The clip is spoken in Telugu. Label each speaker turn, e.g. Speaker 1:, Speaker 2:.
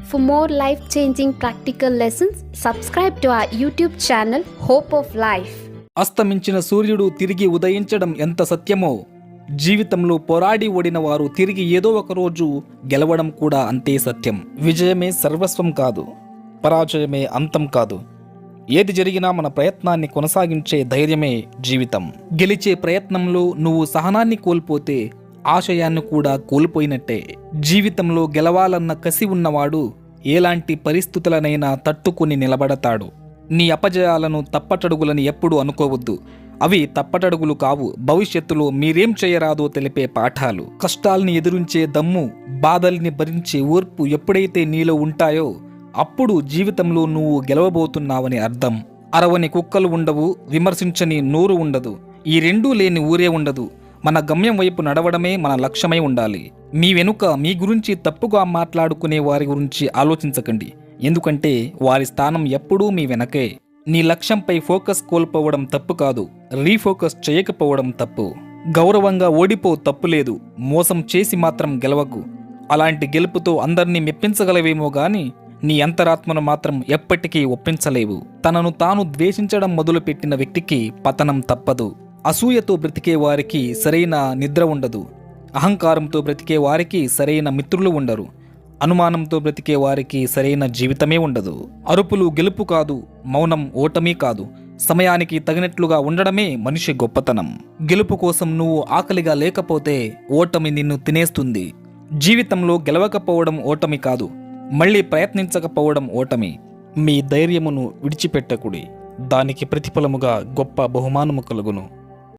Speaker 1: For more life-changing practical lessons, subscribe to our YouTube channel, Hope of Life.
Speaker 2: అస్తమించిన సూర్యుడు తిరిగి ఉదయించడం ఎంత సత్యమో, జీవితంలో పోరాడి ఓడిన వారు తిరిగి ఏదో ఒక రోజు గెలవడం కూడా అంతే సత్యం. విజయమే సర్వస్వం కాదు, పరాజయమే అంతం కాదు. ఏది జరిగినా మన ప్రయత్నాన్ని కొనసాగించే ధైర్యమే జీవితం. గెలిచే ప్రయత్నంలో నువ్వు సహనాన్ని కోల్పోతే ఆశయాన్ని కూడా కోల్పోయినట్టే. జీవితంలో గెలవాలన్న కసి ఉన్నవాడు ఎలాంటి పరిస్థితులనైనా తట్టుకుని నిలబడతాడు. నీ అపజయాలను తప్పటడుగులని ఎప్పుడూ అనుకోవద్దు. అవి తప్పటడుగులు కావు, భవిష్యత్తులో మీరేం చేయరాదో తెలిపే పాఠాలు. కష్టాల్ని ఎదురించే దమ్ము, బాధల్ని భరించే ఓర్పు ఎప్పుడైతే నీలో ఉంటాయో అప్పుడు జీవితంలో నువ్వు గెలవబోతున్నావని అర్థం. అరవని కుక్కలు ఉండవు, విమర్శించని నోరు ఉండదు, ఈ రెండూ లేని ఊరే ఉండదు. మన గమ్యం వైపు నడవడమే మన లక్ష్యమై ఉండాలి. మీ వెనుక మీ గురించి తప్పుగా మాట్లాడుకునే వారి గురించి ఆలోచించకండి, ఎందుకంటే వారి స్థానం ఎప్పుడూ మీ వెనకే. నీ లక్ష్యంపై ఫోకస్ కోల్పోవడం తప్పు కాదు, రీఫోకస్ చేయకపోవడం తప్పు. గౌరవంగా ఓడిపో, తప్పులేదు. మోసం చేసి మాత్రం గెలవకు. అలాంటి గెలుపుతో అందరినీ మెప్పించగలవేమో గాని నీ అంతరాత్మను మాత్రం ఎప్పటికీ ఒప్పించలేవు. తనను తాను ద్వేషించడం మొదలుపెట్టిన వ్యక్తికి పతనం తప్పదు. అసూయతో బ్రతికే వారికి సరైన నిద్ర ఉండదు. అహంకారంతో బ్రతికే వారికి సరైన మిత్రులు ఉండరు. అనుమానంతో బ్రతికే వారికి సరైన జీవితమే ఉండదు. అరుపులు గెలుపు కాదు, మౌనం ఓటమి కాదు. సమయానికి తగినట్లుగా ఉండడమే మనిషి గొప్పతనం. గెలుపు కోసం నువ్వు ఆకలిగా లేకపోతే ఓటమి నిన్ను తినేస్తుంది. జీవితంలో గెలవకపోవడం ఓటమి కాదు, మళ్ళీ ప్రయత్నించకపోవడం ఓటమి. మీ ధైర్యమును విడిచిపెట్టకుడి, దానికి ప్రతిఫలముగా గొప్ప బహుమానము కలుగును.